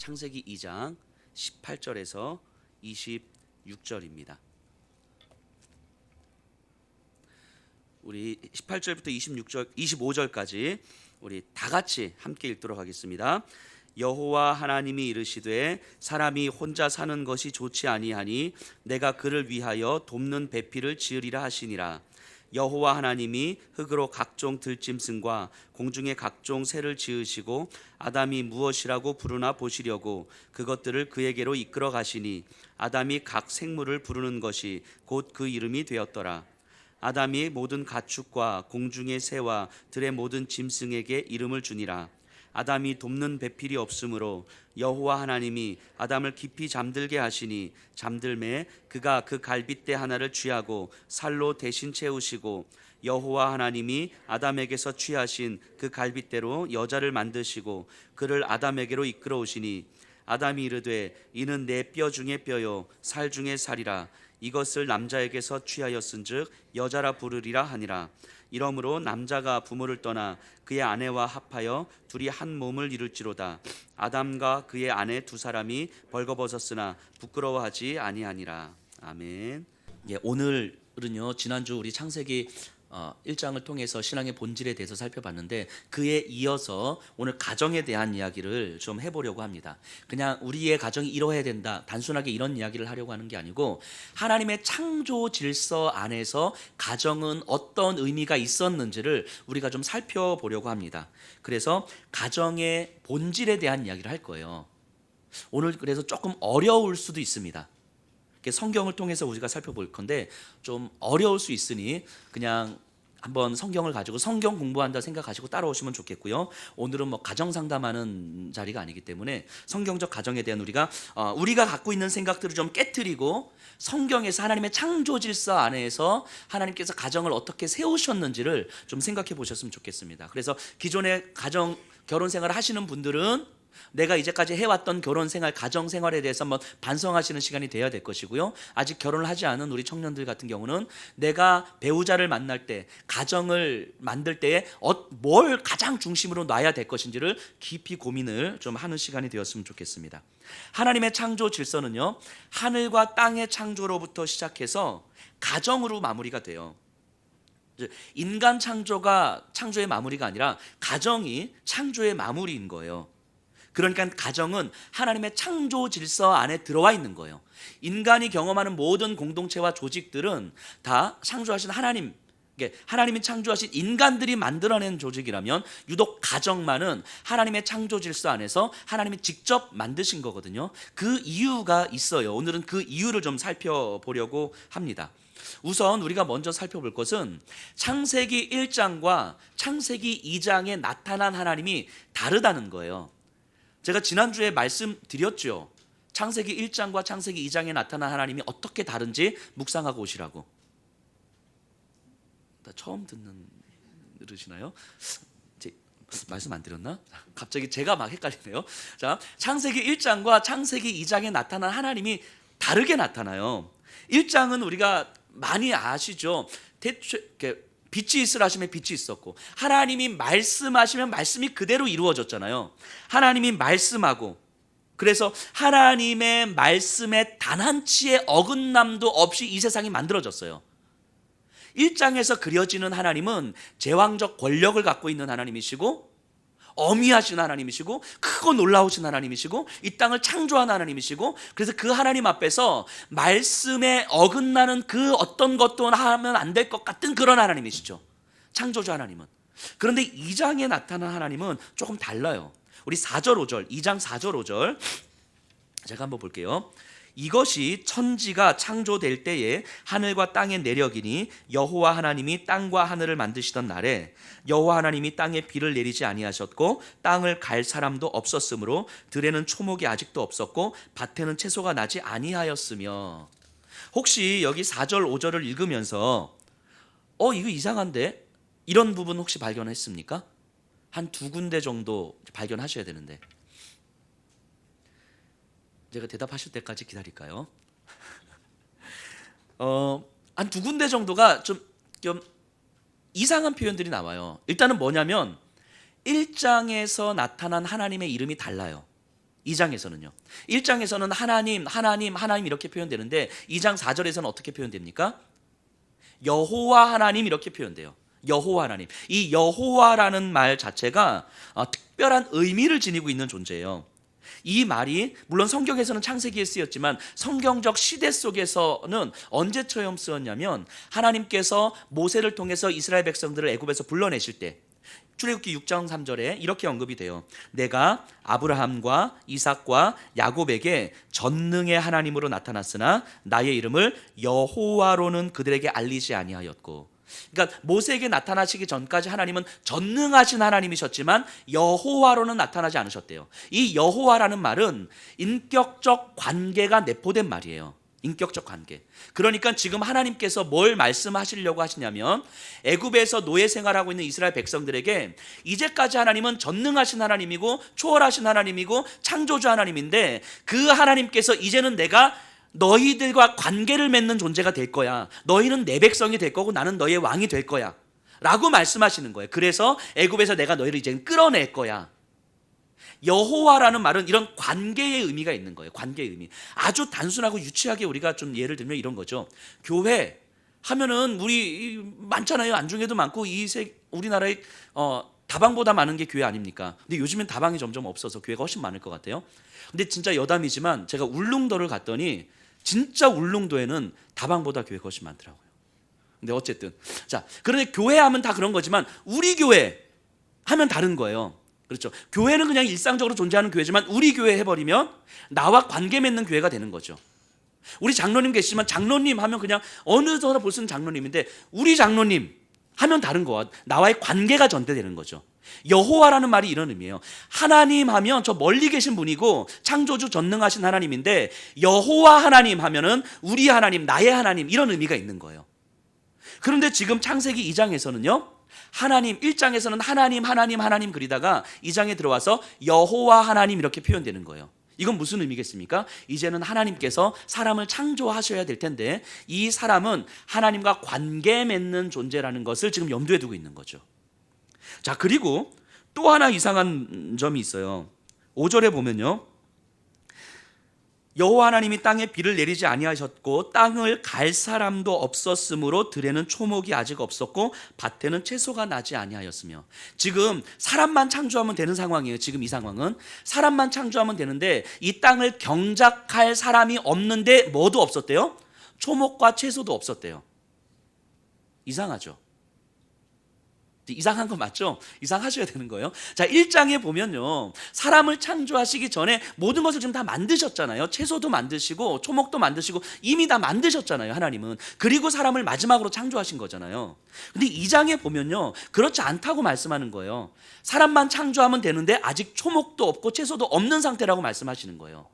창세기 2장 18절에서 26절입니다. 우리 18절부터 25절까지 우리 다 같이 함께 읽도록 하겠습니다. 여호와 하나님이 이르시되 사람이 혼자 사는 것이 좋지 아니하니 내가 그를 위하여 돕는 배필을 지으리라 하시니라. 여호와 하나님이 흙으로 각종 들짐승과 공중의 각종 새를 지으시고 아담이 무엇이라고 부르나 보시려고 그것들을 그에게로 이끌어 가시니 아담이 각 생물을 부르는 것이 곧 그 이름이 되었더라. 아담이 모든 가축과 공중의 새와 들의 모든 짐승에게 이름을 주니라. 아담이 돕는 배필이 없으므로 여호와 하나님이 아담을 깊이 잠들게 하시니 잠들매 그가 그 갈빗대 하나를 취하고 살로 대신 채우시고 여호와 하나님이 아담에게서 취하신 그 갈빗대로 여자를 만드시고 그를 아담에게로 이끌어 오시니 아담이 이르되 이는 내 뼈 중에 뼈요 살 중에 살이라. 이것을 남자에게서 취하였은즉 여자라 부르리라 하니라. 이러므로 남자가 부모를 떠나 그의 아내와 합하여 둘이 한 몸을 이룰지로다. 아담과 그의 아내 두 사람이 벌거벗었으나 부끄러워하지 아니하니라. 아멘. 오늘은요, 지난주 우리 창세기 1장을 통해서 신앙의 본질에 대해서 살펴봤는데 그에 이어서 오늘 가정에 대한 이야기를 좀 해보려고 합니다. 그냥 우리의 가정이 이뤄야 된다, 단순하게 이런 이야기를 하려고 하는 게 아니고 하나님의 창조 질서 안에서 가정은 어떤 의미가 있었는지를 우리가 좀 살펴보려고 합니다. 그래서 가정의 본질에 대한 이야기를 할 거예요. 오늘 그래서 조금 어려울 수도 있습니다. 성경을 통해서 우리가 살펴볼 건데 좀 어려울 수 있으니 그냥 한번 성경을 가지고 성경 공부한다 생각하시고 따라오시면 좋겠고요. 오늘은 뭐 가정 상담하는 자리가 아니기 때문에 성경적 가정에 대한 우리가 갖고 있는 생각들을 좀 깨트리고 성경에서 하나님의 창조 질서 안에서 하나님께서 가정을 어떻게 세우셨는지를 좀 생각해 보셨으면 좋겠습니다. 그래서 기존의 결혼 생활을 하시는 분들은 내가 이제까지 해왔던 결혼 생활, 가정 생활에 대해서 한번 반성하시는 시간이 돼야 될 것이고요. 아직 결혼을 하지 않은 우리 청년들 같은 경우는 내가 배우자를 만날 때, 가정을 만들 때에 뭘 가장 중심으로 놔야 될 것인지를 깊이 고민을 좀 하는 시간이 되었으면 좋겠습니다. 하나님의 창조 질서는요, 하늘과 땅의 창조로부터 시작해서 가정으로 마무리가 돼요. 인간 창조가 창조의 마무리가 아니라 가정이 창조의 마무리인 거예요. 그러니까 가정은 하나님의 창조 질서 안에 들어와 있는 거예요. 인간이 경험하는 모든 공동체와 조직들은 다 창조하신 하나님이 창조하신 인간들이 만들어낸 조직이라면 유독 가정만은 하나님의 창조 질서 안에서 하나님이 직접 만드신 거거든요. 그 이유가 있어요. 오늘은 그 이유를 좀 살펴보려고 합니다. 우선 우리가 먼저 살펴볼 것은 창세기 1장과 창세기 2장에 나타난 하나님이 다르다는 거예요. 제가 지난주에 말씀드렸죠. 창세기 1장과 창세기 2장에 나타난 하나님이 어떻게 다른지 묵상하고 오시라고. 나 처음 들으시나요? 말씀 안 드렸나? 갑자기 제가 막 헷갈리네요. 자, 창세기 1장과 창세기 2장에 나타난 하나님이 다르게 나타나요. 1장은 우리가 많이 아시죠. 빛이 있으라 하시면 빛이 있었고 하나님이 말씀하시면 말씀이 그대로 이루어졌잖아요. 하나님이 말씀하고 그래서 하나님의 말씀에 단 한치의 어긋남도 없이 이 세상이 만들어졌어요. 1장에서 그려지는 하나님은 제왕적 권력을 갖고 있는 하나님이시고 어미하신 하나님이시고 크고 놀라우신 하나님이시고 이 땅을 창조한 하나님이시고 그래서 그 하나님 앞에서 말씀에 어긋나는 그 어떤 것도 하면 안 될 것 같은 그런 하나님이시죠. 창조주 하나님은. 그런데 2장에 나타난 하나님은 조금 달라요. 우리 4절 5절 2장 4절 5절 제가 한번 볼게요. 이것이 천지가 창조될 때에 하늘과 땅의 내력이니 여호와 하나님이 땅과 하늘을 만드시던 날에 여호와 하나님이 땅에 비를 내리지 아니하셨고 땅을 갈 사람도 없었으므로 들에는 초목이 아직도 없었고 밭에는 채소가 나지 아니하였으며. 혹시 여기 4절 5절을 읽으면서 이거 이상한데? 이런 부분 혹시 발견했습니까? 한 두 군데 정도 발견하셔야 되는데 제가 대답하실 때까지 기다릴까요? 한 두 군데 정도가 좀 이상한 표현들이 나와요. 일단은 뭐냐면 1장에서 나타난 하나님의 이름이 달라요. 2장에서는요. 1장에서는 하나님, 하나님, 하나님 이렇게 표현되는데 2장 4절에서는 어떻게 표현됩니까? 여호와 하나님 이렇게 표현돼요. 여호와 하나님. 이 여호와라는 말 자체가 특별한 의미를 지니고 있는 존재예요. 이 말이 물론 성경에서는 창세기에 쓰였지만 성경적 시대 속에서는 언제 처음 쓰였냐면 하나님께서 모세를 통해서 이스라엘 백성들을 애굽에서 불러내실 때 출애굽기 6장 3절에 이렇게 언급이 돼요. 내가 아브라함과 이삭과 야곱에게 전능의 하나님으로 나타났으나 나의 이름을 여호와로는 그들에게 알리지 아니하였고, 그러니까 모세에게 나타나시기 전까지 하나님은 전능하신 하나님이셨지만 여호와로는 나타나지 않으셨대요. 이 여호와라는 말은 인격적 관계가 내포된 말이에요. 인격적 관계. 그러니까 지금 하나님께서 뭘 말씀하시려고 하시냐면 애굽에서 노예 생활하고 있는 이스라엘 백성들에게 이제까지 하나님은 전능하신 하나님이고 초월하신 하나님이고 창조주 하나님인데 그 하나님께서 이제는 내가 너희들과 관계를 맺는 존재가 될 거야. 너희는 내 백성이 될 거고 나는 너희의 왕이 될 거야 라고 말씀하시는 거예요. 그래서 애굽에서 내가 너희를 이제 끌어낼 거야. 여호와라는 말은 이런 관계의 의미가 있는 거예요. 관계의 의미. 아주 단순하고 유치하게 우리가 좀 예를 들면 이런 거죠. 교회 하면은 우리 많잖아요. 안중에도 많고 우리나라에 다방보다 많은 게 교회 아닙니까? 근데 요즘엔 다방이 점점 없어서 교회가 훨씬 많을 것 같아요. 근데 진짜 여담이지만 제가 울릉도를 갔더니 진짜 울릉도에는 다방보다 교회가 훨씬 많더라고요. 근데 어쨌든 자, 그런데 교회 하면 다 그런 거지만 우리 교회 하면 다른 거예요. 그렇죠. 교회는 그냥 일상적으로 존재하는 교회지만 우리 교회 해버리면 나와 관계 맺는 교회가 되는 거죠. 우리 장로님 계시지만 장로님 하면 그냥 어느 저나 볼 수 있는 장로님인데 우리 장로님 하면 다른 거와 나와의 관계가 전달되는 거죠. 여호와라는 말이 이런 의미예요. 하나님 하면 저 멀리 계신 분이고 창조주 전능하신 하나님인데 여호와 하나님 하면은 우리 하나님, 나의 하나님 이런 의미가 있는 거예요. 그런데 지금 창세기 2장에서는요. 하나님 1장에서는 하나님 하나님 하나님 그리다가 2장에 들어와서 여호와 하나님 이렇게 표현되는 거예요. 이건 무슨 의미겠습니까? 이제는 하나님께서 사람을 창조하셔야 될 텐데 이 사람은 하나님과 관계 맺는 존재라는 것을 지금 염두에 두고 있는 거죠. 자, 그리고 또 하나 이상한 점이 있어요. 5절에 보면요. 여호와 하나님이 땅에 비를 내리지 아니하셨고 땅을 갈 사람도 없었으므로 들에는 초목이 아직 없었고 밭에는 채소가 나지 아니하였으며. 지금 사람만 창조하면 되는 상황이에요. 지금 이 상황은 사람만 창조하면 되는데 이 땅을 경작할 사람이 없는데 뭐도 없었대요? 초목과 채소도 없었대요. 이상하죠? 이상한 거 맞죠? 이상하셔야 되는 거예요. 자, 1장에 보면요. 사람을 창조하시기 전에 모든 것을 지금 다 만드셨잖아요. 채소도 만드시고 초목도 만드시고 이미 다 만드셨잖아요. 하나님은. 그리고 사람을 마지막으로 창조하신 거잖아요. 근데 2장에 보면요. 그렇지 않다고 말씀하는 거예요. 사람만 창조하면 되는데 아직 초목도 없고 채소도 없는 상태라고 말씀하시는 거예요.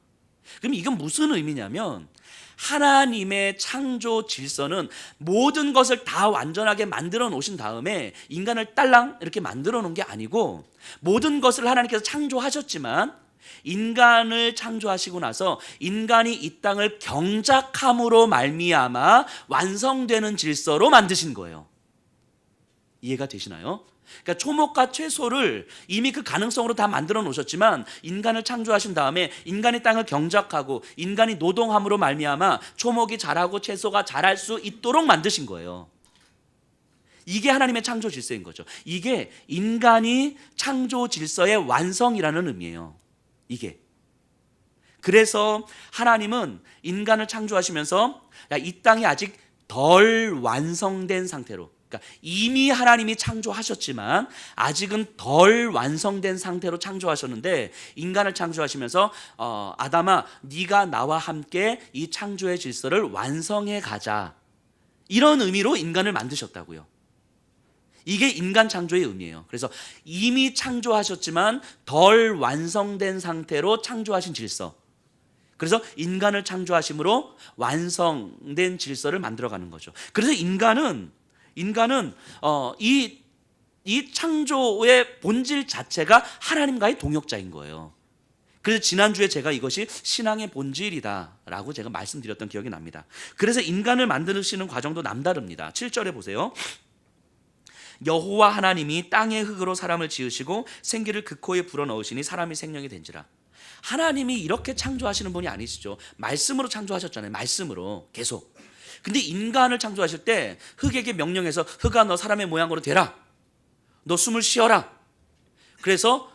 그럼 이건 무슨 의미냐면 하나님의 창조 질서는 모든 것을 다 완전하게 만들어 놓으신 다음에 인간을 딸랑 이렇게 만들어 놓은 게 아니고 모든 것을 하나님께서 창조하셨지만 인간을 창조하시고 나서 인간이 이 땅을 경작함으로 말미암아 완성되는 질서로 만드신 거예요. 이해가 되시나요? 그러니까 초목과 채소를 이미 그 가능성으로 다 만들어 놓으셨지만 인간을 창조하신 다음에 인간이 땅을 경작하고 인간이 노동함으로 말미암아 초목이 자라고 채소가 자랄 수 있도록 만드신 거예요. 이게 하나님의 창조 질서인 거죠. 이게 인간이 창조 질서의 완성이라는 의미예요. 이게. 그래서 하나님은 인간을 창조하시면서 이 땅이 아직 덜 완성된 상태로, 그러니까 이미 하나님이 창조하셨지만 아직은 덜 완성된 상태로 창조하셨는데 인간을 창조하시면서 아담아 네가 나와 함께 이 창조의 질서를 완성해 가자 이런 의미로 인간을 만드셨다고요. 이게 인간 창조의 의미예요. 그래서 이미 창조하셨지만 덜 완성된 상태로 창조하신 질서, 그래서 인간을 창조하심으로 완성된 질서를 만들어가는 거죠. 그래서 인간은 이 창조의 본질 자체가 하나님과의 동역자인 거예요. 그래서 지난주에 제가 이것이 신앙의 본질이다라고 제가 말씀드렸던 기억이 납니다. 그래서 인간을 만드시는 과정도 남다릅니다. 7절에 보세요. 여호와 하나님이 땅의 흙으로 사람을 지으시고 생기를 그 코에 불어넣으시니 사람이 생명이 된지라. 하나님이 이렇게 창조하시는 분이 아니시죠. 말씀으로 창조하셨잖아요. 말씀으로 계속. 근데 인간을 창조하실 때 흙에게 명령해서 흙아 너 사람의 모양으로 되라. 너 숨을 쉬어라. 그래서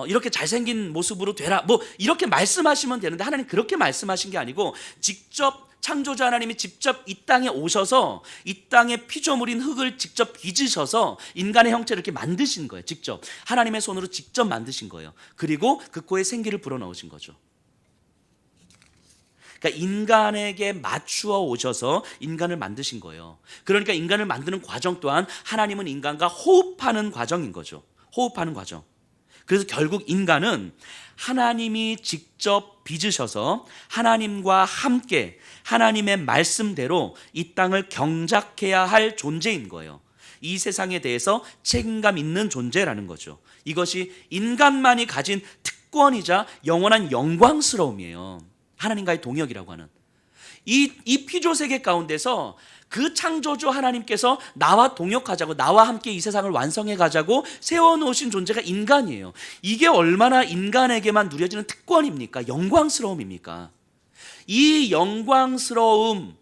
이렇게 잘생긴 모습으로 되라. 뭐 이렇게 말씀하시면 되는데 하나님 그렇게 말씀하신 게 아니고 직접 창조자 하나님이 직접 이 땅에 오셔서 이 땅에 피조물인 흙을 직접 빚으셔서 인간의 형체를 이렇게 만드신 거예요. 직접 하나님의 손으로 직접 만드신 거예요. 그리고 그 코에 생기를 불어넣으신 거죠. 그러니까 인간에게 맞추어 오셔서 인간을 만드신 거예요. 그러니까 인간을 만드는 과정 또한 하나님은 인간과 호흡하는 과정인 거죠. 호흡하는 과정. 그래서 결국 인간은 하나님이 직접 빚으셔서 하나님과 함께 하나님의 말씀대로 이 땅을 경작해야 할 존재인 거예요. 이 세상에 대해서 책임감 있는 존재라는 거죠. 이것이 인간만이 가진 특권이자 영원한 영광스러움이에요. 하나님과의 동역이라고 하는 이 피조 세계 가운데서 그 창조주 하나님께서 나와 동역하자고, 나와 함께 이 세상을 완성해 가자고 세워놓으신 존재가 인간이에요. 이게 얼마나 인간에게만 누려지는 특권입니까? 영광스러움입니까? 이 영광스러움,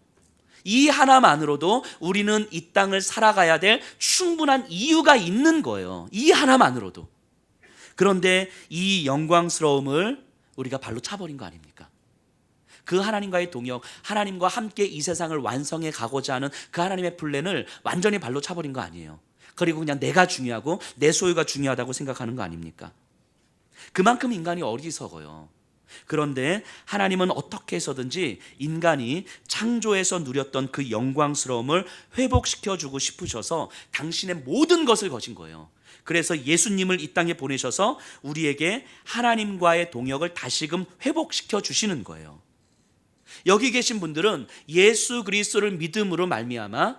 이 하나만으로도 우리는 이 땅을 살아가야 될 충분한 이유가 있는 거예요. 이 하나만으로도. 그런데 이 영광스러움을 우리가 발로 차버린 거 아닙니까? 그 하나님과의 동역, 하나님과 함께 이 세상을 완성해 가고자 하는 그 하나님의 플랜을 완전히 발로 차버린 거 아니에요. 그리고 그냥 내가 중요하고 내 소유가 중요하다고 생각하는 거 아닙니까? 그만큼 인간이 어리석어요. 그런데 하나님은 어떻게 해서든지 인간이 창조에서 누렸던 그 영광스러움을 회복시켜주고 싶으셔서 당신의 모든 것을 거신 거예요. 그래서 예수님을 이 땅에 보내셔서 우리에게 하나님과의 동역을 다시금 회복시켜 주시는 거예요. 여기 계신 분들은 예수 그리스도를 믿음으로 말미암아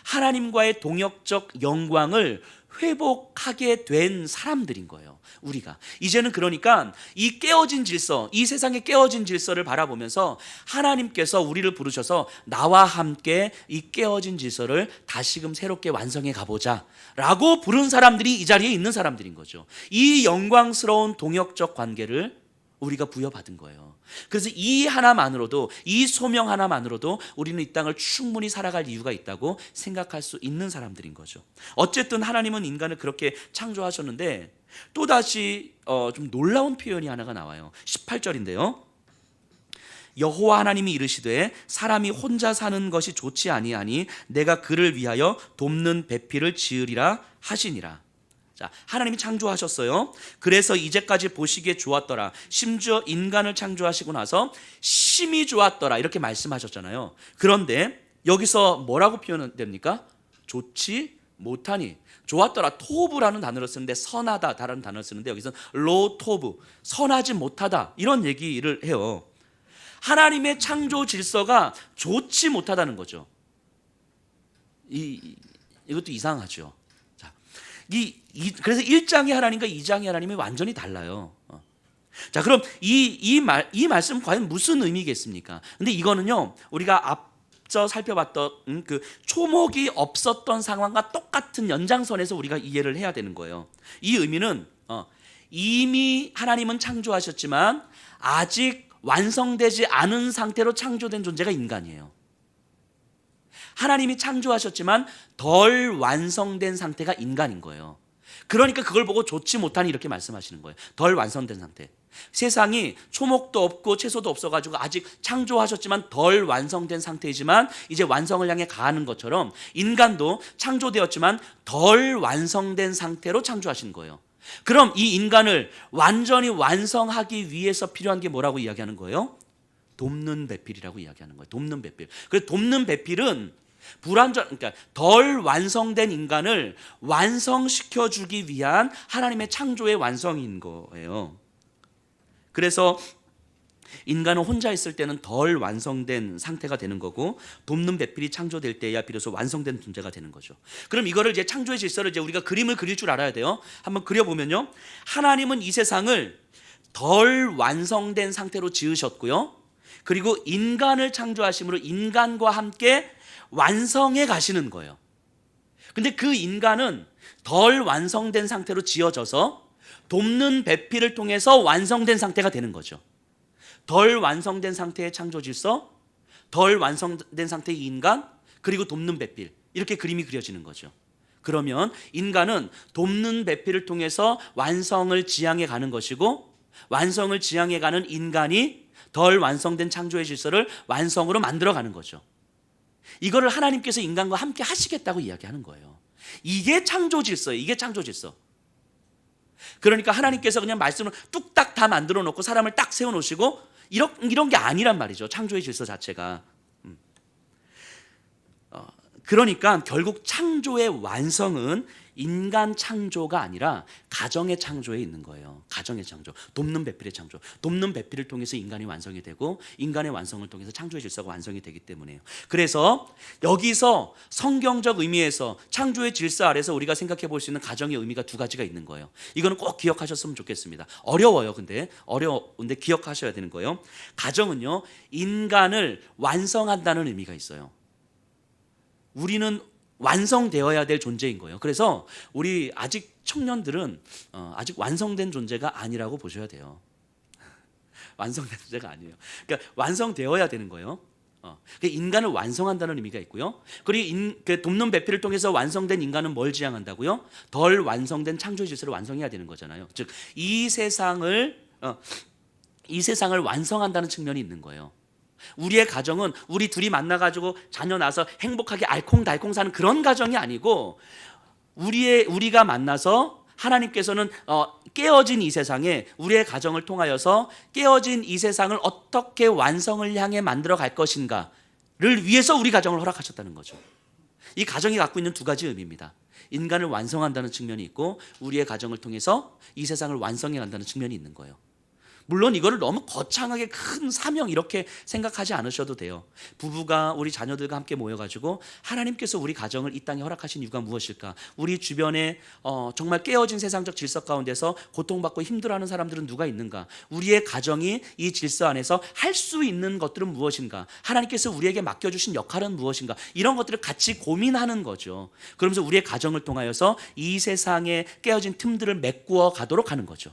하나님과의 동역적 영광을 회복하게 된 사람들인 거예요. 우리가 이제는 그러니까 이 깨어진 질서, 이 세상의 깨어진 질서를 바라보면서 하나님께서 우리를 부르셔서 나와 함께 이 깨어진 질서를 다시금 새롭게 완성해 가보자 라고 부른 사람들이 이 자리에 있는 사람들인 거죠. 이 영광스러운 동역적 관계를 우리가 부여받은 거예요. 그래서 이 하나만으로도, 이 소명 하나만으로도 우리는 이 땅을 충분히 살아갈 이유가 있다고 생각할 수 있는 사람들인 거죠. 어쨌든 하나님은 인간을 그렇게 창조하셨는데 또다시 좀 놀라운 표현이 하나가 나와요. 18절인데요. 여호와 하나님이 이르시되 사람이 혼자 사는 것이 좋지 아니하니 내가 그를 위하여 돕는 배필을 지으리라 하시니라. 자, 하나님이 창조하셨어요. 그래서 이제까지 보시기에 좋았더라. 심지어 인간을 창조하시고 나서 심히 좋았더라 이렇게 말씀하셨잖아요. 그런데 여기서 뭐라고 표현됩니까? 좋지 못하니. 좋았더라, 토브라는 단어를 쓰는데 선하다 다른 단어를 쓰는데 여기서는 로 토브, 선하지 못하다 이런 얘기를 해요. 하나님의 창조 질서가 좋지 못하다는 거죠. 이것도 이상하죠. 그래서 1장의 하나님과 2장의 하나님이 완전히 달라요. 자, 그럼 이 말씀 과연 무슨 의미겠습니까? 근데 이거는요, 우리가 앞서 살펴봤던 그 초목이 없었던 상황과 똑같은 연장선에서 우리가 이해를 해야 되는 거예요. 이 의미는 이미 하나님은 창조하셨지만 아직 완성되지 않은 상태로 창조된 존재가 인간이에요. 하나님이 창조하셨지만 덜 완성된 상태가 인간인 거예요. 그러니까 그걸 보고 좋지 못하니 이렇게 말씀하시는 거예요. 덜 완성된 상태. 세상이 초목도 없고 채소도 없어가지고 아직 창조하셨지만 덜 완성된 상태이지만 이제 완성을 향해 가는 것처럼 인간도 창조되었지만 덜 완성된 상태로 창조하신 거예요. 그럼 이 인간을 완전히 완성하기 위해서 필요한 게 뭐라고 이야기하는 거예요? 돕는 배필이라고 이야기하는 거예요. 돕는 배필. 그래서 돕는 배필은 그러니까 덜 완성된 인간을 완성시켜 주기 위한 하나님의 창조의 완성인 거예요. 그래서 인간은 혼자 있을 때는 덜 완성된 상태가 되는 거고 돕는 배필이 창조될 때야 비로소 완성된 존재가 되는 거죠. 그럼 이거를 이제 창조의 질서를 이제 우리가 그림을 그릴 줄 알아야 돼요. 한번 그려보면요. 하나님은 이 세상을 덜 완성된 상태로 지으셨고요. 그리고 인간을 창조하심으로 인간과 함께 완성해 가시는 거예요. 근데 그 인간은 덜 완성된 상태로 지어져서 돕는 배필을 통해서 완성된 상태가 되는 거죠. 덜 완성된 상태의 창조 질서, 덜 완성된 상태의 인간, 그리고 돕는 배필, 이렇게 그림이 그려지는 거죠. 그러면 인간은 돕는 배필을 통해서 완성을 지향해 가는 것이고, 완성을 지향해 가는 인간이 덜 완성된 창조의 질서를 완성으로 만들어 가는 거죠. 이거를 하나님께서 인간과 함께 하시겠다고 이야기하는 거예요. 이게 창조 질서예요. 이게 창조 질서. 그러니까 하나님께서 그냥 말씀을 뚝딱 다 만들어 놓고 사람을 딱 세워 놓으시고 이런 게 아니란 말이죠. 창조의 질서 자체가. 그러니까 결국 창조의 완성은 인간 창조가 아니라 가정의 창조에 있는 거예요. 가정의 창조, 돕는 배필의 창조. 돕는 배필을 통해서 인간이 완성이 되고, 인간의 완성을 통해서 창조의 질서가 완성이 되기 때문에요. 그래서 여기서 성경적 의미에서 창조의 질서 아래서 우리가 생각해 볼 수 있는 가정의 의미가 두 가지가 있는 거예요. 이거는 꼭 기억하셨으면 좋겠습니다. 어려워요. 근데 어려운데 기억하셔야 되는 거예요. 가정은요, 인간을 완성한다는 의미가 있어요. 우리는 완성되어야 될 존재인 거예요. 그래서 우리 아직 청년들은 아직 완성된 존재가 아니라고 보셔야 돼요. 완성된 존재가 아니에요. 그러니까 완성되어야 되는 거예요. 인간을 완성한다는 의미가 있고요. 그리고 돕는 배필을 통해서 완성된 인간은 뭘 지향한다고요? 덜 완성된 창조의 질서를 완성해야 되는 거잖아요. 즉, 이 세상을 완성한다는 측면이 있는 거예요. 우리의 가정은 우리 둘이 만나가지고 자녀 낳아서 행복하게 알콩달콩 사는 그런 가정이 아니고, 우리가 만나서 하나님께서는 깨어진 이 세상에 우리의 가정을 통하여서 깨어진 이 세상을 어떻게 완성을 향해 만들어 갈 것인가를 위해서 우리 가정을 허락하셨다는 거죠. 이 가정이 갖고 있는 두 가지 의미입니다. 인간을 완성한다는 측면이 있고, 우리의 가정을 통해서 이 세상을 완성해 간다는 측면이 있는 거예요. 물론 이거를 너무 거창하게 큰 사명 이렇게 생각하지 않으셔도 돼요. 부부가 우리 자녀들과 함께 모여가지고 하나님께서 우리 가정을 이 땅에 허락하신 이유가 무엇일까? 우리 주변에 정말 깨어진 세상적 질서 가운데서 고통받고 힘들어하는 사람들은 누가 있는가? 우리의 가정이 이 질서 안에서 할 수 있는 것들은 무엇인가? 하나님께서 우리에게 맡겨주신 역할은 무엇인가? 이런 것들을 같이 고민하는 거죠. 그러면서 우리의 가정을 통하여서 이 세상의 깨어진 틈들을 메꾸어 가도록 하는 거죠.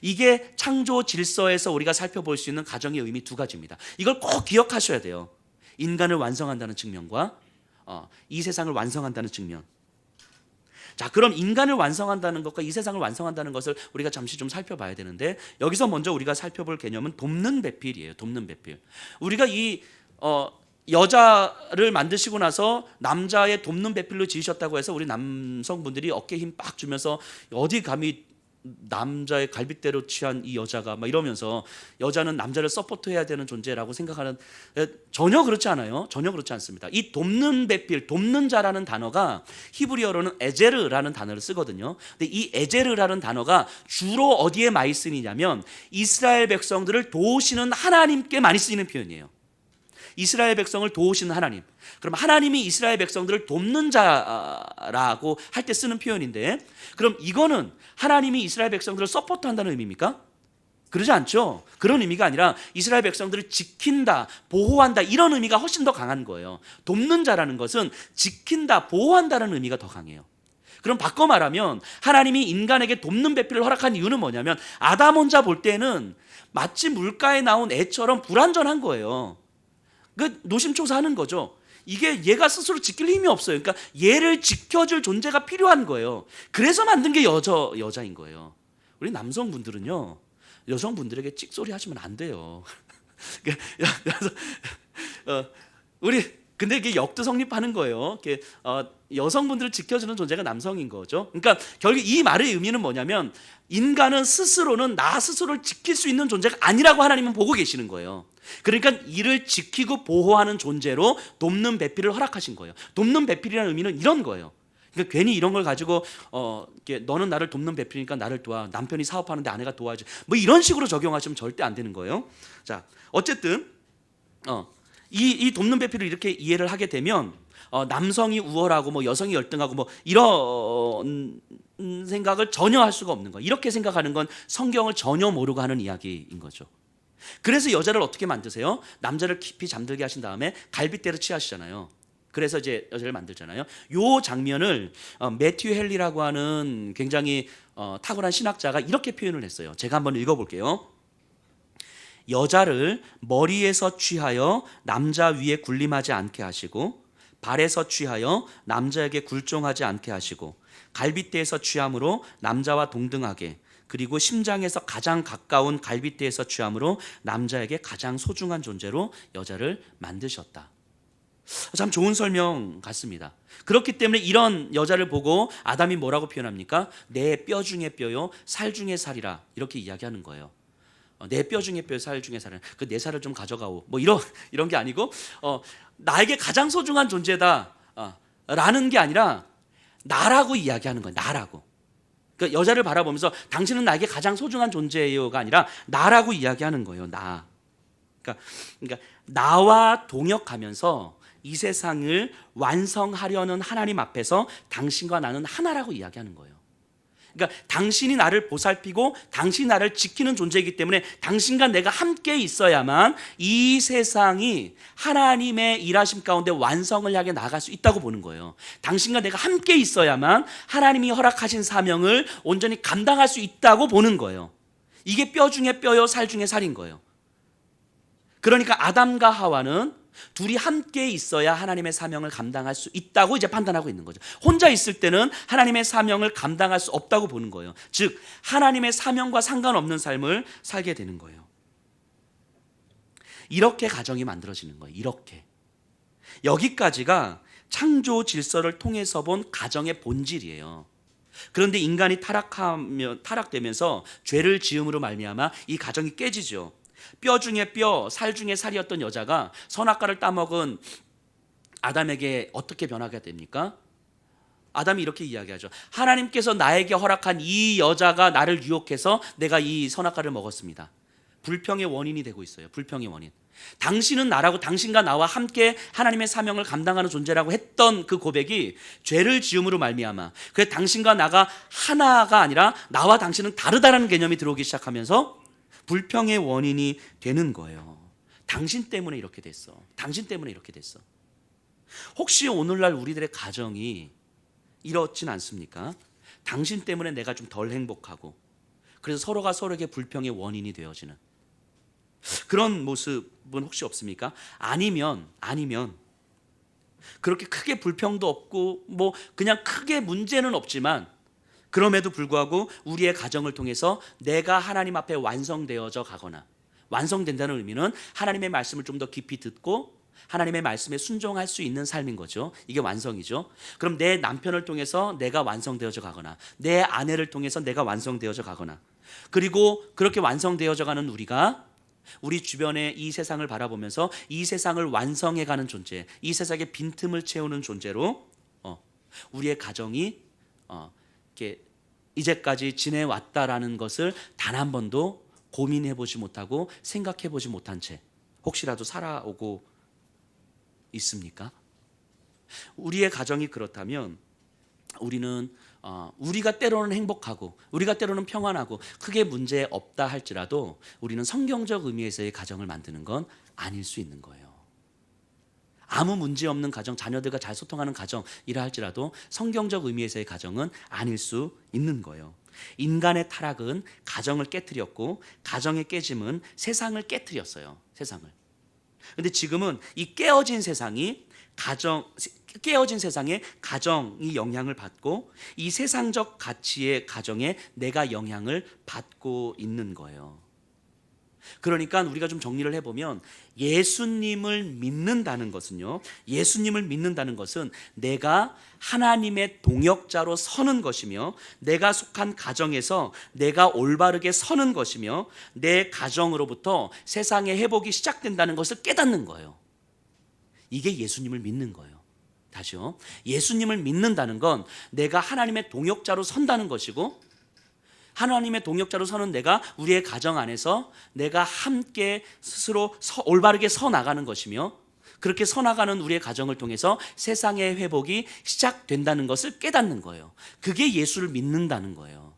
이게 창조 질서에서 우리가 살펴볼 수 있는 가정의 의미 두 가지입니다. 이걸 꼭 기억하셔야 돼요. 인간을 완성한다는 측면과 이 세상을 완성한다는 측면. 자, 그럼 인간을 완성한다는 것과 이 세상을 완성한다는 것을 우리가 잠시 좀 살펴봐야 되는데, 여기서 먼저 우리가 살펴볼 개념은 돕는 배필이에요. 돕는 배필. 우리가 이 여자를 만드시고 나서 남자의 돕는 배필로 지으셨다고 해서 우리 남성분들이 어깨 힘 빡 주면서 어디 감히 남자의 갈빗대로 취한 이 여자가 막 이러면서 여자는 남자를 서포트해야 되는 존재라고 생각하는, 전혀 그렇지 않아요. 전혀 그렇지 않습니다. 이 돕는 배필, 돕는 자라는 단어가 히브리어로는 에제르라는 단어를 쓰거든요. 근데 이 에제르라는 단어가 주로 어디에 많이 쓰이냐면 이스라엘 백성들을 도우시는 하나님께 많이 쓰이는 표현이에요. 이스라엘 백성을 도우시는 하나님. 그럼 하나님이 이스라엘 백성들을 돕는 자라고 할 때 쓰는 표현인데, 그럼 이거는 하나님이 이스라엘 백성들을 서포트한다는 의미입니까? 그러지 않죠. 그런 의미가 아니라 이스라엘 백성들을 지킨다, 보호한다, 이런 의미가 훨씬 더 강한 거예요. 돕는 자라는 것은 지킨다, 보호한다는 의미가 더 강해요. 그럼 바꿔 말하면 하나님이 인간에게 돕는 배필을 허락한 이유는 뭐냐면, 아담 혼자 볼 때는 마치 물가에 나온 애처럼 불완전한 거예요. 그 노심초사하는 거죠. 이게 얘가 스스로 지킬 힘이 없어요. 그러니까 얘를 지켜줄 존재가 필요한 거예요. 그래서 만든 게 여자인 거예요. 우리 남성분들은요, 여성분들에게 찍소리 하시면 안 돼요. 근데 이게 역도 성립하는 거예요. 여성분들을 지켜주는 존재가 남성인 거죠. 그러니까 결국 이 말의 의미는 뭐냐면, 인간은 스스로는 나 스스로를 지킬 수 있는 존재가 아니라고 하나님은 보고 계시는 거예요. 그러니까 이를 지키고 보호하는 존재로 돕는 배필을 허락하신 거예요. 돕는 배필이라는 의미는 이런 거예요. 그러니까 괜히 이런 걸 가지고 너는 나를 돕는 배필이니까 나를 도와, 남편이 사업하는데 아내가 도와줘, 뭐 이런 식으로 적용하시면 절대 안 되는 거예요. 자, 어쨌든 이 돕는 배필을 이렇게 이해를 하게 되면 남성이 우월하고 뭐 여성이 열등하고 뭐 이런 생각을 전혀 할 수가 없는 거예요. 이렇게 생각하는 건 성경을 전혀 모르고 하는 이야기인 거죠. 그래서 여자를 어떻게 만드세요? 남자를 깊이 잠들게 하신 다음에 갈빗대로 취하시잖아요. 그래서 이제 여자를 만들잖아요. 요 장면을 매튜 헨리라고 하는 굉장히 탁월한 신학자가 이렇게 표현을 했어요. 제가 한번 읽어볼게요. 여자를 머리에서 취하여 남자 위에 군림하지 않게 하시고, 발에서 취하여 남자에게 굴종하지 않게 하시고, 갈빗대에서 취함으로 남자와 동등하게, 그리고 심장에서 가장 가까운 갈빗대에서 취함으로 남자에게 가장 소중한 존재로 여자를 만드셨다. 참 좋은 설명 같습니다. 그렇기 때문에 이런 여자를 보고 아담이 뭐라고 표현합니까? 내 뼈 중에 뼈요, 살 중에 살이라, 이렇게 이야기하는 거예요. 내 뼈 중에 뼈, 살 중에 살은 그 내 살을 좀 가져가오. 뭐 이런 게 아니고 나에게 가장 소중한 존재다 라는 게 아니라 나라고 이야기하는 거예요. 나라고. 그러니까 여자를 바라보면서 당신은 나에게 가장 소중한 존재예요가 아니라 나라고 이야기하는 거예요. 나. 그러니까 나와 동역하면서 이 세상을 완성하려는 하나님 앞에서 당신과 나는 하나라고 이야기하는 거예요. 그러니까 당신이 나를 보살피고 당신이 나를 지키는 존재이기 때문에 당신과 내가 함께 있어야만 이 세상이 하나님의 일하심 가운데 완성을 향해 나아갈 수 있다고 보는 거예요. 당신과 내가 함께 있어야만 하나님이 허락하신 사명을 온전히 감당할 수 있다고 보는 거예요. 이게 뼈 중에 뼈요, 살 중에 살인 거예요. 그러니까 아담과 하와는 둘이 함께 있어야 하나님의 사명을 감당할 수 있다고 이제 판단하고 있는 거죠. 혼자 있을 때는 하나님의 사명을 감당할 수 없다고 보는 거예요. 즉 하나님의 사명과 상관없는 삶을 살게 되는 거예요. 이렇게 가정이 만들어지는 거예요. 이렇게. 여기까지가 창조 질서를 통해서 본 가정의 본질이에요. 그런데 인간이 타락되면서 죄를 지음으로 말미암아 이 가정이 깨지죠. 뼈 중에 뼈, 살 중에 살이었던 여자가 선악과를 따먹은 아담에게 어떻게 변하게 됩니까? 아담이 이렇게 이야기하죠. 하나님께서 나에게 허락한 이 여자가 나를 유혹해서 내가 이 선악과를 먹었습니다. 불평의 원인이 되고 있어요. 불평의 원인. 당신은 나라고, 당신과 나와 함께 하나님의 사명을 감당하는 존재라고 했던 그 고백이 죄를 지음으로 말미암아, 그래서 당신과 나가 하나가 아니라 나와 당신은 다르다라는 개념이 들어오기 시작하면서 불평의 원인이 되는 거예요. 당신 때문에 이렇게 됐어. 당신 때문에 이렇게 됐어. 혹시 오늘날 우리들의 가정이 이렇진 않습니까? 당신 때문에 내가 좀 덜 행복하고, 그래서 서로가 서로에게 불평의 원인이 되어지는 그런 모습은 혹시 없습니까? 아니면 그렇게 크게 불평도 없고 뭐 그냥 크게 문제는 없지만, 그럼에도 불구하고 우리의 가정을 통해서 내가 하나님 앞에 완성되어져 가거나, 완성된다는 의미는 하나님의 말씀을 좀 더 깊이 듣고 하나님의 말씀에 순종할 수 있는 삶인 거죠. 이게 완성이죠. 그럼 내 남편을 통해서 내가 완성되어져 가거나, 내 아내를 통해서 내가 완성되어져 가거나, 그리고 그렇게 완성되어져 가는 우리가 우리 주변의 이 세상을 바라보면서 이 세상을 완성해 가는 존재, 이 세상의 빈틈을 채우는 존재로 우리의 가정이 이렇게 이제까지 지내왔다라는 것을 단 한 번도 고민해 보지 못하고 생각해 보지 못한 채 혹시라도 살아오고 있습니까? 우리의 가정이 그렇다면 우리는 우리가 때로는 행복하고 우리가 때로는 평안하고 크게 문제 없다 할지라도 우리는 성경적 의미에서의 가정을 만드는 건 아닐 수 있는 거예요. 아무 문제 없는 가정, 자녀들과 잘 소통하는 가정이라 할지라도 성경적 의미에서의 가정은 아닐 수 있는 거예요. 인간의 타락은 가정을 깨뜨렸고, 가정의 깨짐은 세상을 깨뜨렸어요. 세상을. 근데 지금은 이 깨어진 세상에 가정이 영향을 받고, 이 세상적 가치의 가정에 내가 영향을 받고 있는 거예요. 그러니까 우리가 좀 정리를 해보면, 예수님을 믿는다는 것은요, 예수님을 믿는다는 것은 내가 하나님의 동역자로 서는 것이며, 내가 속한 가정에서 내가 올바르게 서는 것이며, 내 가정으로부터 세상의 회복이 시작된다는 것을 깨닫는 거예요. 이게 예수님을 믿는 거예요. 다시요. 예수님을 믿는다는 건 내가 하나님의 동역자로 선다는 것이고, 하나님의 동역자로 서는 내가 우리의 가정 안에서 내가 함께 스스로 올바르게 서 나가는 것이며, 그렇게 서 나가는 우리의 가정을 통해서 세상의 회복이 시작된다는 것을 깨닫는 거예요. 그게 예수를 믿는다는 거예요.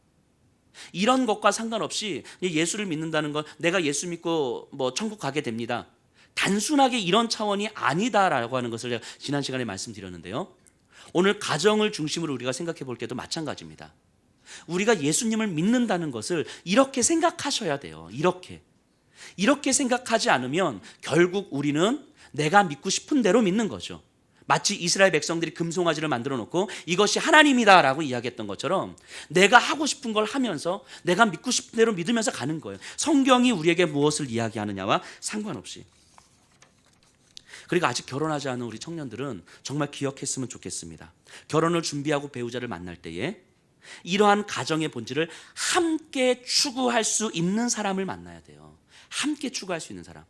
이런 것과 상관없이 예수를 믿는다는 건 내가 예수 믿고 뭐 천국 가게 됩니다, 단순하게 이런 차원이 아니다라고 하는 것을 제가 지난 시간에 말씀드렸는데요. 오늘 가정을 중심으로 우리가 생각해 볼 때도 마찬가지입니다. 우리가 예수님을 믿는다는 것을 이렇게 생각하셔야 돼요. 이렇게 생각하지 않으면 결국 우리는 내가 믿고 싶은 대로 믿는 거죠. 마치 이스라엘 백성들이 금송아지를 만들어 놓고 이것이 하나님이다라고 이야기했던 것처럼 내가 하고 싶은 걸 하면서 내가 믿고 싶은 대로 믿으면서 가는 거예요. 성경이 우리에게 무엇을 이야기하느냐와 상관없이. 그리고 아직 결혼하지 않은 우리 청년들은 정말 기억했으면 좋겠습니다. 결혼을 준비하고 배우자를 만날 때에 이러한 가정의 본질을 함께 추구할 수 있는 사람을 만나야 돼요. 함께 추구할 수 있는 사람.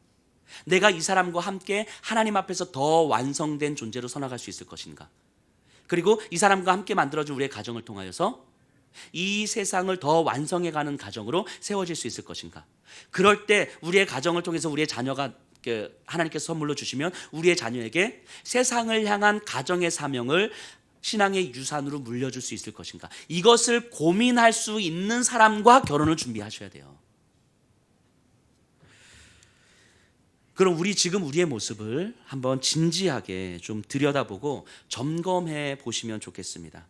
내가 이 사람과 함께 하나님 앞에서 더 완성된 존재로 서나갈 수 있을 것인가? 그리고 이 사람과 함께 만들어준 우리의 가정을 통하여서 이 세상을 더 완성해가는 가정으로 세워질 수 있을 것인가? 그럴 때 우리의 가정을 통해서 우리의 자녀가 하나님께서 선물로 주시면 우리의 자녀에게 세상을 향한 가정의 사명을 신앙의 유산으로 물려줄 수 있을 것인가? 이것을 고민할 수 있는 사람과 결혼을 준비하셔야 돼요. 그럼 지금 우리의 모습을 한번 진지하게 좀 들여다보고 점검해 보시면 좋겠습니다.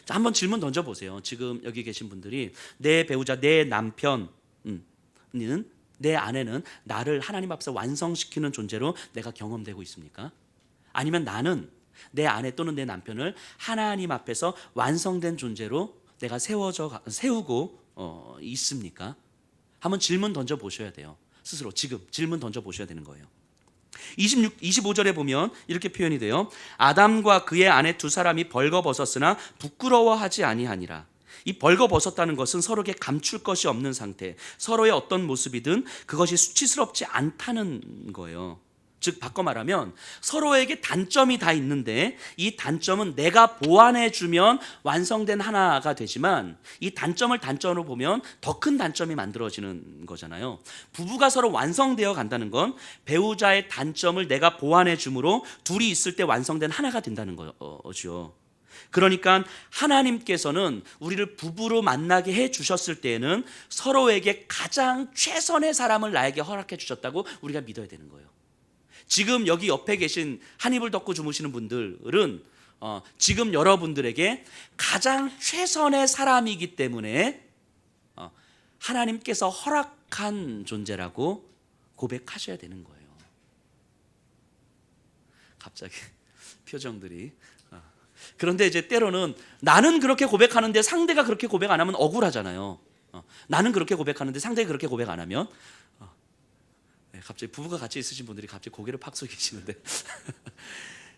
자, 한번 질문 던져보세요. 지금 여기 계신 분들이 내 배우자, 내 남편, 내 아내는 나를 하나님 앞에서 완성시키는 존재로 내가 경험되고 있습니까? 아니면 나는 내 아내 또는 내 남편을 하나님 앞에서 완성된 존재로 내가 세우고 있습니까? 한번 질문 던져보셔야 돼요. 스스로 지금 질문 던져보셔야 되는 거예요. 25절에 보면 이렇게 표현이 돼요. 아담과 그의 아내 두 사람이 벌거벗었으나 부끄러워하지 아니하니라. 이 벌거벗었다는 것은 서로에게 감출 것이 없는 상태, 서로의 어떤 모습이든 그것이 수치스럽지 않다는 거예요. 즉 바꿔 말하면 서로에게 단점이 다 있는데 이 단점은 내가 보완해주면 완성된 하나가 되지만 이 단점을 단점으로 보면 더 큰 단점이 만들어지는 거잖아요. 부부가 서로 완성되어 간다는 건 배우자의 단점을 내가 보완해줌으로 둘이 있을 때 완성된 하나가 된다는 거죠. 그러니까 하나님께서는 우리를 부부로 만나게 해주셨을 때에는 서로에게 가장 최선의 사람을 나에게 허락해 주셨다고 우리가 믿어야 되는 거예요. 지금 여기 옆에 계신 한 이불 덮고 주무시는 분들은 지금 여러분들에게 가장 최선의 사람이기 때문에 하나님께서 허락한 존재라고 고백하셔야 되는 거예요. 갑자기 표정들이. 그런데 이제 때로는 나는 그렇게 고백하는데 상대가 그렇게 고백 안 하면 억울하잖아요. 나는 그렇게 고백하는데 상대가 그렇게 고백 안 하면 갑자기 부부가 같이 있으신 분들이 갑자기 고개를 팍 숙이시는데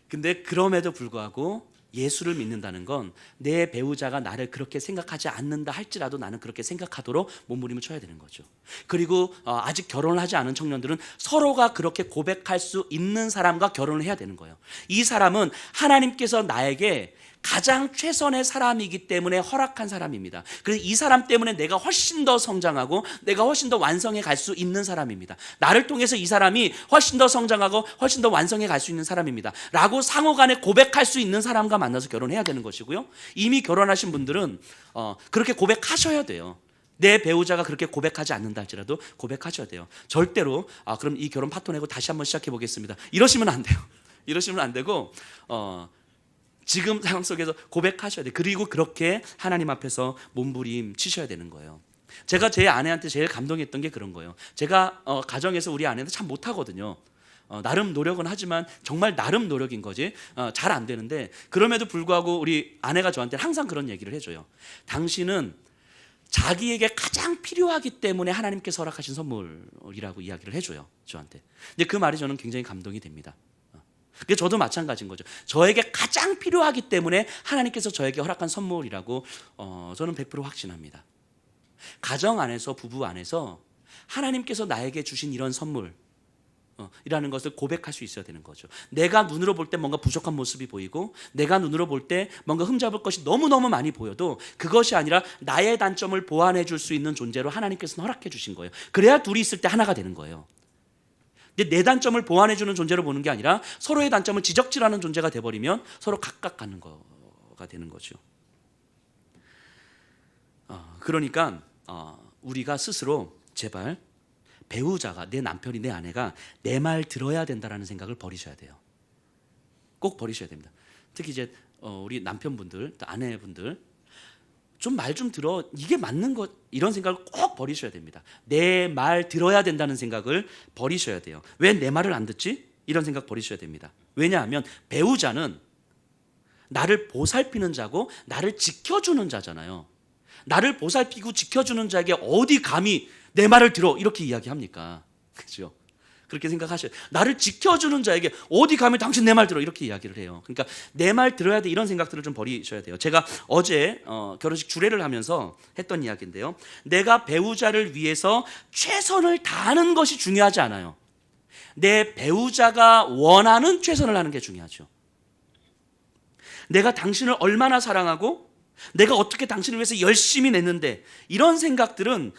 근데 그럼에도 불구하고 예수를 믿는다는 건 내 배우자가 나를 그렇게 생각하지 않는다 할지라도 나는 그렇게 생각하도록 몸부림을 쳐야 되는 거죠. 그리고 아직 결혼을 하지 않은 청년들은 서로가 그렇게 고백할 수 있는 사람과 결혼을 해야 되는 거예요. 이 사람은 하나님께서 나에게 가장 최선의 사람이기 때문에 허락한 사람입니다. 그래서 이 사람 때문에 내가 훨씬 더 성장하고 내가 훨씬 더 완성해 갈 수 있는 사람입니다. 나를 통해서 이 사람이 훨씬 더 성장하고 훨씬 더 완성해 갈 수 있는 사람입니다. 라고 상호간에 고백할 수 있는 사람과 만나서 결혼해야 되는 것이고요. 이미 결혼하신 분들은 그렇게 고백하셔야 돼요. 내 배우자가 그렇게 고백하지 않는다 할지라도 고백하셔야 돼요. 절대로 그럼 이 결혼 파토 내고 다시 한번 시작해 보겠습니다. 이러시면 안 돼요. 이러시면 안 되고 지금 상황 속에서 고백하셔야 돼요. 그리고 그렇게 하나님 앞에서 몸부림 치셔야 되는 거예요. 제가 제 아내한테 제일 감동했던 게 그런 거예요. 제가 가정에서 우리 아내는 참 못하거든요. 나름 노력은 하지만 정말 나름 노력인 거지 잘 안 되는데 그럼에도 불구하고 우리 아내가 저한테 항상 그런 얘기를 해줘요. 당신은 자기에게 가장 필요하기 때문에 하나님께서 허락하신 선물이라고 이야기를 해줘요. 저한테. 근데 그 말이 저는 굉장히 감동이 됩니다. 그게 저도 마찬가지인 거죠. 저에게 가장 필요하기 때문에 하나님께서 저에게 허락한 선물이라고 저는 100% 확신합니다. 가정 안에서 부부 안에서 하나님께서 나에게 주신 이런 선물 이라는 것을 고백할 수 있어야 되는 거죠. 내가 눈으로 볼 때 뭔가 부족한 모습이 보이고 내가 눈으로 볼 때 뭔가 흠잡을 것이 너무너무 많이 보여도 그것이 아니라 나의 단점을 보완해 줄 수 있는 존재로 하나님께서는 허락해 주신 거예요. 그래야 둘이 있을 때 하나가 되는 거예요. 근데 내 단점을 보완해 주는 존재로 보는 게 아니라 서로의 단점을 지적질하는 존재가 돼버리면 서로 각각 가는 거가 되는 거죠. 그러니까 우리가 스스로 제발 배우자가, 내 남편이, 내 아내가 내 말 들어야 된다라는 생각을 버리셔야 돼요. 꼭 버리셔야 됩니다. 특히 이제 우리 남편분들, 아내분들 좀 말 좀 들어, 이게 맞는 것, 이런 생각을 꼭 버리셔야 됩니다. 내 말 들어야 된다는 생각을 버리셔야 돼요. 왜 내 말을 안 듣지? 이런 생각 버리셔야 됩니다. 왜냐하면 배우자는 나를 보살피는 자고 나를 지켜주는 자잖아요. 나를 보살피고 지켜주는 자에게 어디 감히 내 말을 들어 이렇게 이야기합니까? 그죠? 그렇게 생각하셔요. 나를 지켜주는 자에게 어디 감히 당신 내 말 들어 이렇게 이야기를 해요. 그러니까 내 말 들어야 돼, 이런 생각들을 좀 버리셔야 돼요. 제가 어제 결혼식 주례를 하면서 했던 이야기인데요, 내가 배우자를 위해서 최선을 다하는 것이 중요하지 않아요. 내 배우자가 원하는 최선을 하는 게 중요하죠. 내가 당신을 얼마나 사랑하고 내가 어떻게 당신을 위해서 열심히 냈는데, 이런 생각들은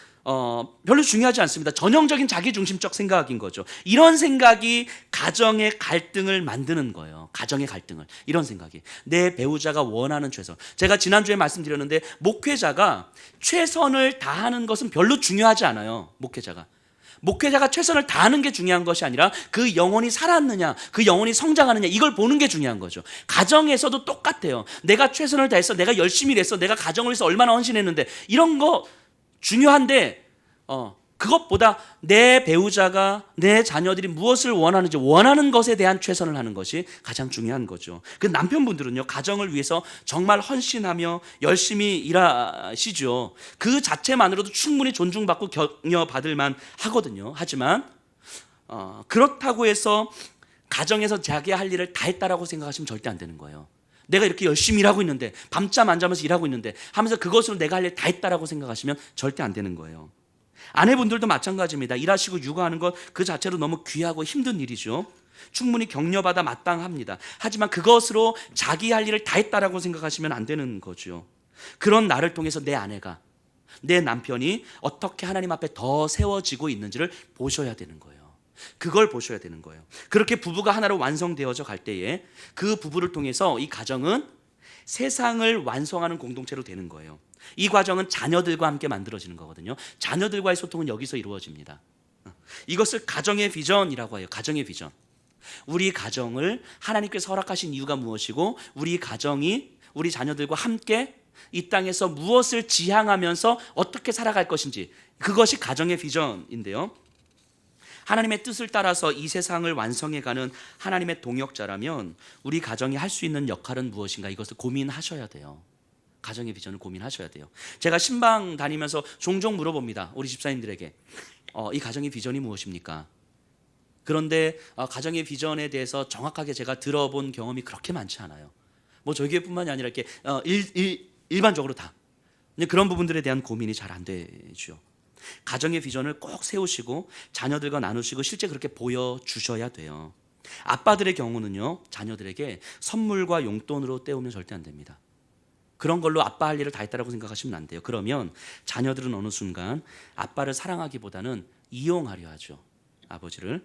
별로 중요하지 않습니다. 전형적인 자기중심적 생각인 거죠. 이런 생각이 가정의 갈등을 만드는 거예요. 가정의 갈등을. 이런 생각이. 내 배우자가 원하는 최선. 제가 지난주에 말씀드렸는데, 목회자가 최선을 다하는 것은 별로 중요하지 않아요. 목회자가 최선을 다하는 게 중요한 것이 아니라 그 영혼이 살았느냐, 그 영혼이 성장하느냐, 이걸 보는 게 중요한 거죠. 가정에서도 똑같아요. 내가 최선을 다했어, 내가 열심히 일했어, 내가 가정을 위해서 얼마나 헌신했는데, 이런 거 중요한데 그것보다 내 배우자가, 내 자녀들이 무엇을 원하는지, 원하는 것에 대한 최선을 하는 것이 가장 중요한 거죠. 그 남편분들은요, 가정을 위해서 정말 헌신하며 열심히 일하시죠. 그 자체만으로도 충분히 존중받고 격려받을 만 하거든요. 하지만 그렇다고 해서 가정에서 자기 할 일을 다 했다라고 생각하시면 절대 안 되는 거예요. 내가 이렇게 열심히 일하고 있는데, 밤잠 안 자면서 일하고 있는데 하면서 그것으로 내가 할 일 다 했다라고 생각하시면 절대 안 되는 거예요. 아내분들도 마찬가지입니다. 일하시고 육아하는 것 그 자체로 너무 귀하고 힘든 일이죠. 충분히 격려받아 마땅합니다. 하지만 그것으로 자기 할 일을 다 했다라고 생각하시면 안 되는 거죠. 그런 나를 통해서 내 아내가, 내 남편이 어떻게 하나님 앞에 더 세워지고 있는지를 보셔야 되는 거예요. 그걸 보셔야 되는 거예요. 그렇게 부부가 하나로 완성되어져 갈 때에 그 부부를 통해서 이 가정은 세상을 완성하는 공동체로 되는 거예요. 이 과정은 자녀들과 함께 만들어지는 거거든요. 자녀들과의 소통은 여기서 이루어집니다. 이것을 가정의 비전이라고 해요. 가정의 비전. 우리 가정을 하나님께서 허락하신 이유가 무엇이고, 우리 가정이 우리 자녀들과 함께 이 땅에서 무엇을 지향하면서 어떻게 살아갈 것인지, 그것이 가정의 비전인데요, 하나님의 뜻을 따라서 이 세상을 완성해가는 하나님의 동역자라면 우리 가정이 할 수 있는 역할은 무엇인가, 이것을 고민하셔야 돼요. 가정의 비전을 고민하셔야 돼요. 제가 신방 다니면서 종종 물어봅니다. 우리 집사님들에게 이 가정의 비전이 무엇입니까? 그런데 가정의 비전에 대해서 정확하게 제가 들어본 경험이 그렇게 많지 않아요. 뭐 저희 교회뿐만이 아니라 이렇게 일반적으로 다 그런 부분들에 대한 고민이 잘 안 되죠. 가정의 비전을 꼭 세우시고 자녀들과 나누시고 실제 그렇게 보여주셔야 돼요. 아빠들의 경우는요, 자녀들에게 선물과 용돈으로 때우면 절대 안 됩니다. 그런 걸로 아빠 할 일을 다 했다라고 생각하시면 안 돼요. 그러면 자녀들은 어느 순간 아빠를 사랑하기보다는 이용하려 하죠, 아버지를.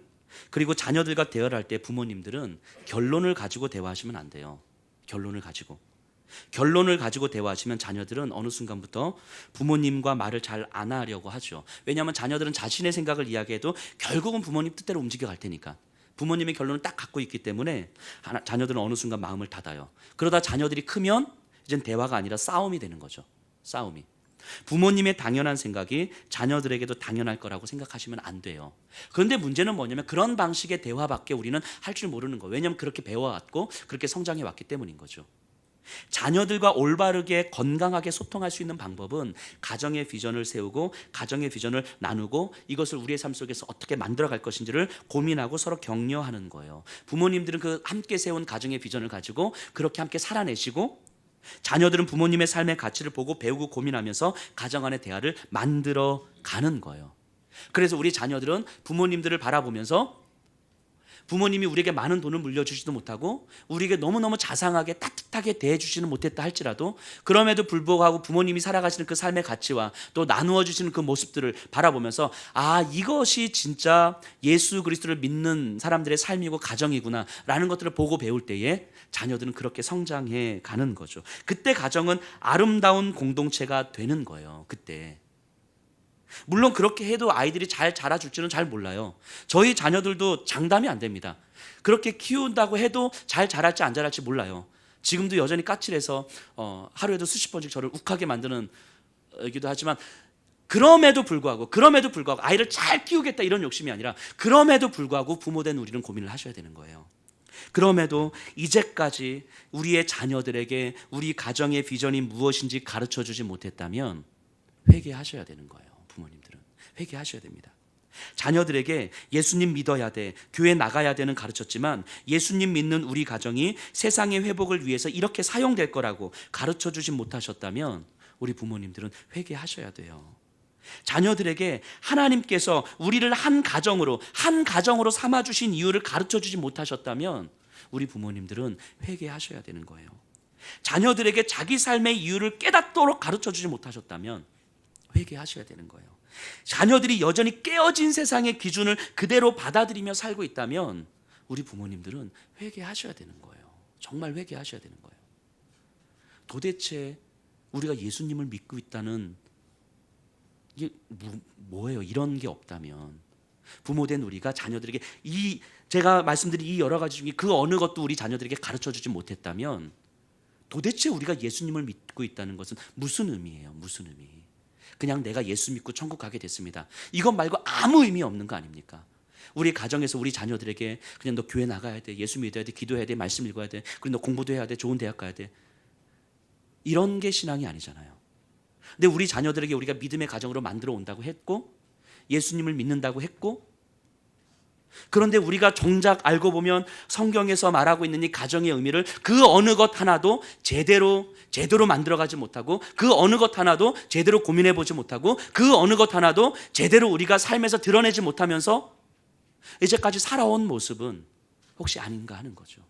그리고 자녀들과 대화를 할 때 부모님들은 결론을 가지고 대화하시면 안 돼요. 결론을 가지고 대화하시면 자녀들은 어느 순간부터 부모님과 말을 잘 안 하려고 하죠. 왜냐하면 자녀들은 자신의 생각을 이야기해도 결국은 부모님 뜻대로 움직여 갈 테니까, 부모님의 결론을 딱 갖고 있기 때문에 자녀들은 어느 순간 마음을 닫아요. 그러다 자녀들이 크면 이젠 대화가 아니라 싸움이 되는 거죠. 싸움이. 부모님의 당연한 생각이 자녀들에게도 당연할 거라고 생각하시면 안 돼요. 그런데 문제는 뭐냐면 그런 방식의 대화밖에 우리는 할 줄 모르는 거예요. 왜냐하면 그렇게 배워왔고 그렇게 성장해 왔기 때문인 거죠. 자녀들과 올바르게 건강하게 소통할 수 있는 방법은 가정의 비전을 세우고 가정의 비전을 나누고 이것을 우리의 삶 속에서 어떻게 만들어갈 것인지를 고민하고 서로 격려하는 거예요. 부모님들은 그 함께 세운 가정의 비전을 가지고 그렇게 함께 살아내시고, 자녀들은 부모님의 삶의 가치를 보고 배우고 고민하면서 가정 안의 대화를 만들어 가는 거예요. 그래서 우리 자녀들은 부모님들을 바라보면서 부모님이 우리에게 많은 돈을 물려주지도 못하고 우리에게 너무너무 자상하게 따뜻하게 대해주지는 못했다 할지라도, 그럼에도 불구하고 부모님이 살아가시는 그 삶의 가치와 또 나누어 주시는 그 모습들을 바라보면서 이것이 진짜 예수 그리스도를 믿는 사람들의 삶이고 가정이구나 라는 것들을 보고 배울 때에 자녀들은 그렇게 성장해 가는 거죠. 그때 가정은 아름다운 공동체가 되는 거예요. 그때 물론 그렇게 해도 아이들이 잘 자라줄지는 잘 몰라요. 저희 자녀들도 장담이 안 됩니다. 그렇게 키운다고 해도 잘 자랄지 안 자랄지 몰라요. 지금도 여전히 까칠해서 하루에도 수십 번씩 저를 욱하게 만드는 이기도 하지만 그럼에도 불구하고 아이를 잘 키우겠다 이런 욕심이 아니라 그럼에도 불구하고 부모된 우리는 고민을 하셔야 되는 거예요. 그럼에도 이제까지 우리의 자녀들에게 우리 가정의 비전이 무엇인지 가르쳐주지 못했다면 회개하셔야 되는 거예요. 부모님들은 회개하셔야 됩니다. 자녀들에게 예수님 믿어야 돼, 교회 나가야 되는 가르쳤지만 예수님 믿는 우리 가정이 세상의 회복을 위해서 이렇게 사용될 거라고 가르쳐주지 못하셨다면 우리 부모님들은 회개하셔야 돼요. 자녀들에게 하나님께서 우리를 한 가정으로 삼아주신 이유를 가르쳐주지 못하셨다면 우리 부모님들은 회개하셔야 되는 거예요. 자녀들에게 자기 삶의 이유를 깨닫도록 가르쳐주지 못하셨다면 회개하셔야 되는 거예요. 자녀들이 여전히 깨어진 세상의 기준을 그대로 받아들이며 살고 있다면 우리 부모님들은 회개하셔야 되는 거예요. 정말 회개하셔야 되는 거예요. 도대체 우리가 예수님을 믿고 있다는 이게 뭐예요? 이런 게 없다면 부모된 우리가 자녀들에게 제가 말씀드린 이 여러 가지 중에 그 어느 것도 우리 자녀들에게 가르쳐주지 못했다면 도대체 우리가 예수님을 믿고 있다는 것은 무슨 의미예요? 무슨 의미? 그냥 내가 예수 믿고 천국 가게 됐습니다. 이것 말고 아무 의미 없는 거 아닙니까? 우리 가정에서 우리 자녀들에게 그냥 너 교회 나가야 돼, 예수 믿어야 돼, 기도해야 돼, 말씀 읽어야 돼, 그리고 너 공부도 해야 돼, 좋은 대학 가야 돼, 이런 게 신앙이 아니잖아요. 근데 우리 자녀들에게 우리가 믿음의 가정으로 만들어 온다고 했고 예수님을 믿는다고 했고, 그런데 우리가 정작 알고 보면 성경에서 말하고 있는 이 가정의 의미를 그 어느 것 하나도 제대로 만들어가지 못하고, 그 어느 것 하나도 제대로 고민해보지 못하고, 그 어느 것 하나도 제대로 우리가 삶에서 드러내지 못하면서 이제까지 살아온 모습은 혹시 아닌가 하는 거죠.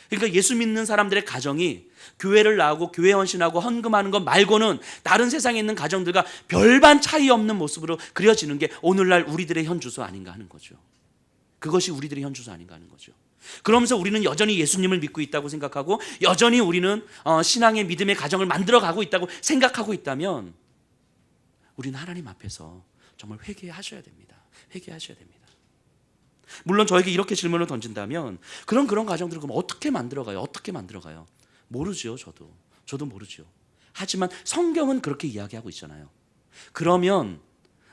그러니까 예수 믿는 사람들의 가정이 교회를 나오고 교회 헌신하고 헌금하는 것 말고는 다른 세상에 있는 가정들과 별반 차이 없는 모습으로 그려지는 게 오늘날 우리들의 현주소 아닌가 하는 거죠. 그것이 우리들의 현주소 아닌가 하는 거죠. 그러면서 우리는 여전히 예수님을 믿고 있다고 생각하고 여전히 우리는 신앙의 믿음의 가정을 만들어가고 있다고 생각하고 있다면 우리는 하나님 앞에서 정말 회개하셔야 됩니다. 회개하셔야 됩니다. 물론 저에게 이렇게 질문을 던진다면 그런 가정들을 그럼 어떻게 만들어가요? 어떻게 만들어가요? 모르죠. 저도 모르죠. 하지만 성경은 그렇게 이야기하고 있잖아요. 그러면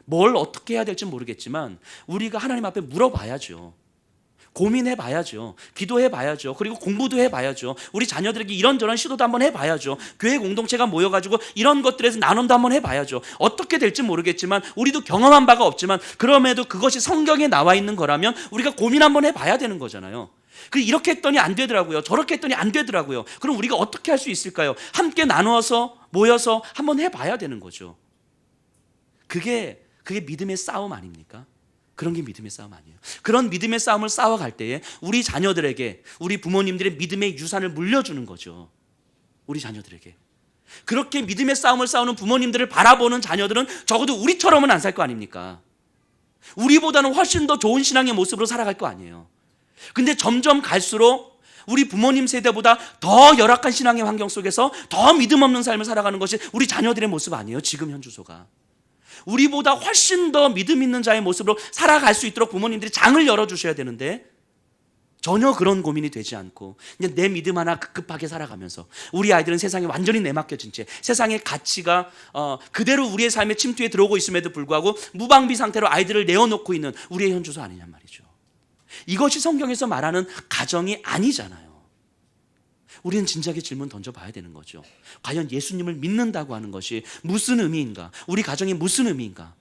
뭘 어떻게 해야 될지 모르겠지만 우리가 하나님 앞에 물어봐야죠. 고민해봐야죠. 기도해봐야죠. 그리고 공부도 해봐야죠. 우리 자녀들에게 이런저런 시도도 한번 해봐야죠. 교회 공동체가 모여가지고 이런 것들에서 나눔도 한번 해봐야죠. 어떻게 될지 모르겠지만 우리도 경험한 바가 없지만 그럼에도 그것이 성경에 나와 있는 거라면 우리가 고민 한번 해봐야 되는 거잖아요. 이렇게 했더니 안 되더라고요. 저렇게 했더니 안 되더라고요. 그럼 우리가 어떻게 할 수 있을까요? 함께 나누어서 모여서 한번 해봐야 되는 거죠. 그게 믿음의 싸움 아닙니까? 그런 게 믿음의 싸움 아니에요. 그런 믿음의 싸움을 싸워갈 때에 우리 자녀들에게 우리 부모님들의 믿음의 유산을 물려주는 거죠. 우리 자녀들에게. 그렇게 믿음의 싸움을 싸우는 부모님들을 바라보는 자녀들은 적어도 우리처럼은 안 살 거 아닙니까? 우리보다는 훨씬 더 좋은 신앙의 모습으로 살아갈 거 아니에요. 근데 점점 갈수록 우리 부모님 세대보다 더 열악한 신앙의 환경 속에서 더 믿음 없는 삶을 살아가는 것이 우리 자녀들의 모습 아니에요. 지금 현주소가. 우리보다 훨씬 더 믿음 있는 자의 모습으로 살아갈 수 있도록 부모님들이 장을 열어주셔야 되는데 전혀 그런 고민이 되지 않고 그냥 내 믿음 하나 급급하게 살아가면서 우리 아이들은 세상에 완전히 내맡겨진 채 세상의 가치가 그대로 우리의 삶의 침투에 들어오고 있음에도 불구하고 무방비 상태로 아이들을 내어놓고 있는 우리의 현주소 아니냔 말이죠. 이것이 성경에서 말하는 가정이 아니잖아요. 우리는 진지하게 질문 던져봐야 되는 거죠. 과연 예수님을 믿는다고 하는 것이 무슨 의미인가? 우리 가정이 무슨 의미인가?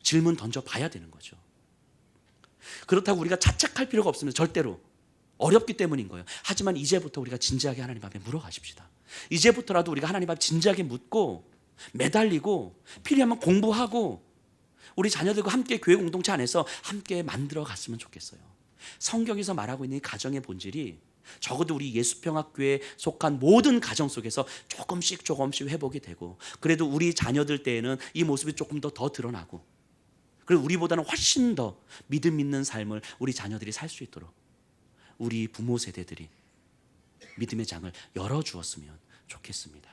질문 던져봐야 되는 거죠. 그렇다고 우리가 자책할 필요가 없습니다. 절대로. 어렵기 때문인 거예요. 하지만 이제부터 우리가 진지하게 하나님 앞에 물어가십시다. 이제부터라도 우리가 하나님 앞에 진지하게 묻고 매달리고 필요하면 공부하고 우리 자녀들과 함께 교회 공동체 안에서 함께 만들어 갔으면 좋겠어요. 성경에서 말하고 있는 이 가정의 본질이 적어도 우리 예수평학교에 속한 모든 가정 속에서 조금씩 회복이 되고 그래도 우리 자녀들 때에는 이 모습이 조금 더 드러나고 그리고 우리보다는 훨씬 더 믿음 있는 삶을 우리 자녀들이 살 수 있도록 우리 부모 세대들이 믿음의 장을 열어주었으면 좋겠습니다.